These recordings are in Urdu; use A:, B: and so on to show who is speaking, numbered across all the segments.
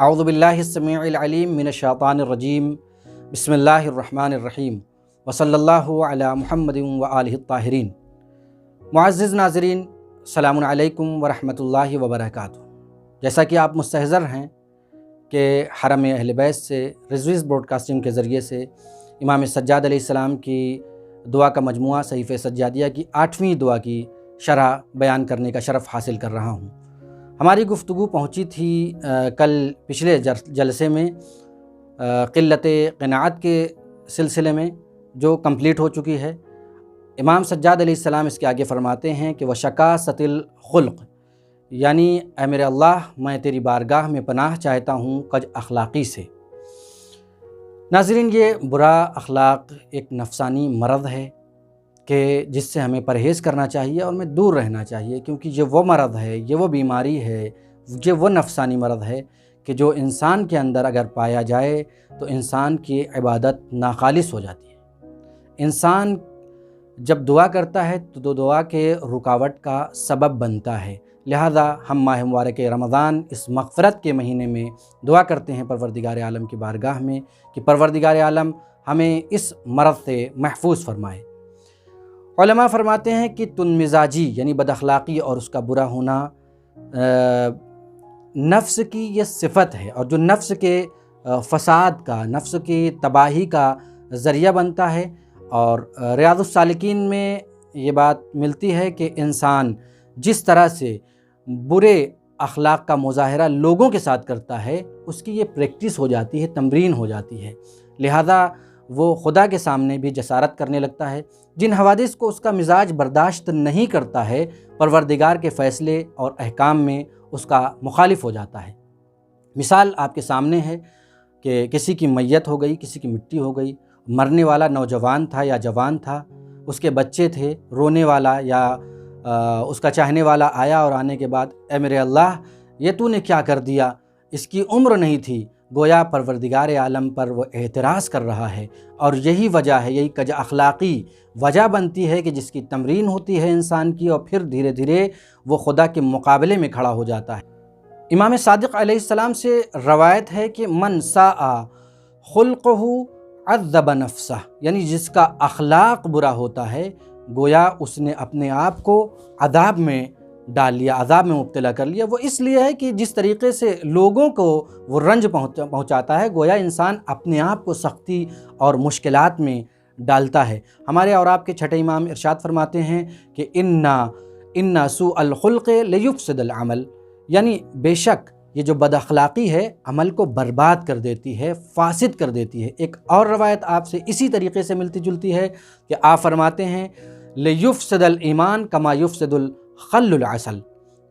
A: اعوذ باللہ السمیع العلیم من الشیطان الرجیم بسم اللہ الرحمن الرحیم وصلی اللہ علی محمد وآلہ الطاہرین۔ معزز ناظرین، السلام علیکم ورحمۃ اللہ وبرکاتہ۔ جیسا کہ آپ مستحضر ہیں کہ حرم اہل بیت سے رضویز براڈ کاسٹنگ کے ذریعے سے امام سجاد علیہ السلام کی دعا کا مجموعہ صحیفہ سجادیہ کی 8ویں دعا کی شرح بیان کرنے کا شرف حاصل کر رہا ہوں۔ ہماری گفتگو پہنچی تھی کل پچھلے جلسے میں قلت قناعت کے سلسلے میں، جو کمپلیٹ ہو چکی ہے۔ امام سجاد علیہ السلام اس کے آگے فرماتے ہیں کہ وشکاست الخلق، یعنی اے میرے اللہ، میں تیری بارگاہ میں پناہ چاہتا ہوں کج اخلاقی سے۔ ناظرین، یہ برا اخلاق ایک نفسانی مرض ہے کہ جس سے ہمیں پرہیز کرنا چاہیے اور ہمیں دور رہنا چاہیے، کیونکہ یہ وہ مرض ہے، یہ وہ بیماری ہے، یہ وہ نفسانی مرض ہے کہ جو انسان کے اندر اگر پایا جائے تو انسان کی عبادت ناخالص ہو جاتی ہے۔ انسان جب دعا کرتا ہے تو دعا کے رکاوٹ کا سبب بنتا ہے۔ لہذا ہم ماہ مبارک رمضان اس مغفرت کے مہینے میں دعا کرتے ہیں پروردگار عالم کی بارگاہ میں کہ پروردگار عالم ہمیں اس مرض سے محفوظ فرمائے۔ علماء فرماتے ہیں کہ تن مزاجی یعنی بد اخلاقی اور اس کا برا ہونا نفس کی یہ صفت ہے، اور جو نفس کے فساد کا، نفس کی تباہی کا ذریعہ بنتا ہے۔ اور ریاض السالکین میں یہ بات ملتی ہے کہ انسان جس طرح سے برے اخلاق کا مظاہرہ لوگوں کے ساتھ کرتا ہے، اس کی یہ پریکٹس ہو جاتی ہے، تمرین ہو جاتی ہے۔ لہذا وہ خدا کے سامنے بھی جسارت کرنے لگتا ہے۔ جن حوادث کو اس کا مزاج برداشت نہیں کرتا ہے، پروردگار کے فیصلے اور احکام میں اس کا مخالف ہو جاتا ہے۔ مثال آپ کے سامنے ہے کہ کسی کی میت ہو گئی، کسی کی مٹی ہو گئی، مرنے والا نوجوان تھا یا جوان تھا، اس کے بچے تھے، رونے والا یا اس کا چاہنے والا آیا اور آنے کے بعد اے میرے اللہ، یہ تو نے کیا کر دیا، اس کی عمر نہیں تھی۔ گویا پروردگار عالم پر وہ اعتراض کر رہا ہے، اور یہی وجہ ہے، یہی کج اخلاقی وجہ بنتی ہے کہ جس کی تمرین ہوتی ہے انسان کی، اور پھر دھیرے دھیرے وہ خدا کے مقابلے میں کھڑا ہو جاتا ہے۔ امام صادق علیہ السلام سے روایت ہے کہ من ساء خلقہ عذب نفسہ، یعنی جس کا اخلاق برا ہوتا ہے گویا اس نے اپنے آپ کو عذاب میں ڈال لیا، عذاب میں مبتلا کر لیا۔ وہ اس لیے ہے کہ جس طریقے سے لوگوں کو وہ رنج پہنچاتا ہے، گویا انسان اپنے آپ کو سختی اور مشکلات میں ڈالتا ہے۔ ہمارے اور آپ کے چھٹے امام ارشاد فرماتے ہیں کہ اِنَّ سُوءَ الْخُلْقِ لَيُفْسِدُ الْعَمَلَ، یعنی بے شک یہ جو بد اخلاقی ہے عمل کو برباد کر دیتی ہے، فاسد کر دیتی ہے۔ ایک اور روایت آپ سے اسی طریقے سے ملتی جلتی ہے کہ آپ فرماتے ہیں لِيُفْسِدَ الْإِيمَانَ كَمَا يُفْسِدُ الْخَلُّ الْعَسَلَ،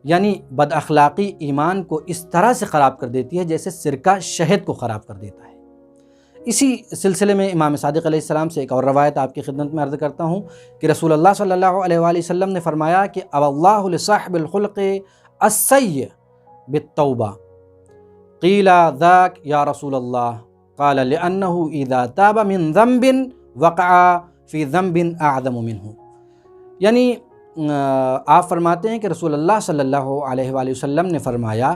A: یعنی بد اخلاقی ایمان کو اس طرح سے خراب کر دیتی ہے جیسے سرکہ شہد کو خراب کر دیتا ہے۔ اسی سلسلے میں امام صادق علیہ السلام سے ایک اور روایت آپ کی خدمت میں عرض کرتا ہوں کہ رسول اللہ صلی اللہ علیہ وآلہ وسلم نے فرمایا کہ اب اللہ لصاحب الخلق السیء بالتوبہ، قیل ذاک یا رسول اللہ، قال لأنه اذا تاب من ذنب وقع فی ذنب اعظم منہ، یعنی آپ فرماتے ہیں کہ رسول اللہ صلی اللہ علیہ وآلہ وسلم نے فرمایا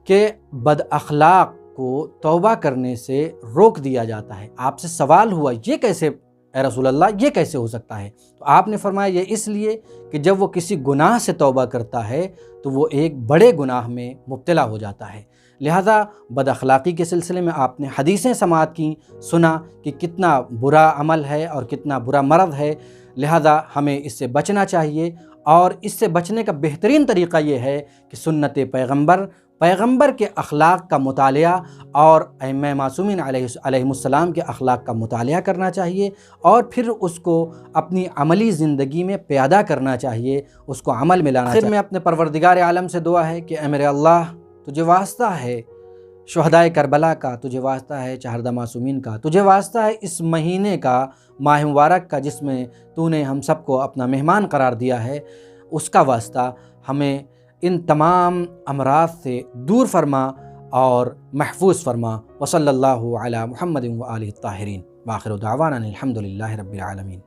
A: کہ بد اخلاق کو توبہ کرنے سے روک دیا جاتا ہے۔ آپ سے سوال ہوا یہ کیسے اے رسول اللہ، یہ کیسے ہو سکتا ہے؟ تو آپ نے فرمایا یہ اس لیے کہ جب وہ کسی گناہ سے توبہ کرتا ہے تو وہ ایک بڑے گناہ میں مبتلا ہو جاتا ہے۔ لہذا بد اخلاقی کے سلسلے میں آپ نے حدیثیں سماعت کی، سنا کہ کتنا برا عمل ہے اور کتنا برا مرض ہے۔ لہذا ہمیں اس سے بچنا چاہیے، اور اس سے بچنے کا بہترین طریقہ یہ ہے کہ سنت پیغمبر کے اخلاق کا مطالعہ اور ائمہ معصومین علیہم السلام کے اخلاق کا مطالعہ کرنا چاہیے، اور پھر اس کو اپنی عملی زندگی میں پیادہ کرنا چاہیے، اس کو عمل میں لانا چاہیے۔ آخر میں اپنے پروردگار عالم سے دعا ہے کہ اے میرے اللہ، تجھے واسطہ ہے شہدائے کربلا کا، تجھے واسطہ ہے چہاردہ معصومین کا، تجھے واسطہ ہے اس مہینے کا، ماہ مبارک کا، جس میں تو نے ہم سب کو اپنا مہمان قرار دیا ہے، اس کا واسطہ ہمیں ان تمام امراض سے دور فرما اور محفوظ فرما۔ وصلی اللہ علی محمد و آلہ الطاہرین، وآخر دعوانا الحمد للہ رب العالمین۔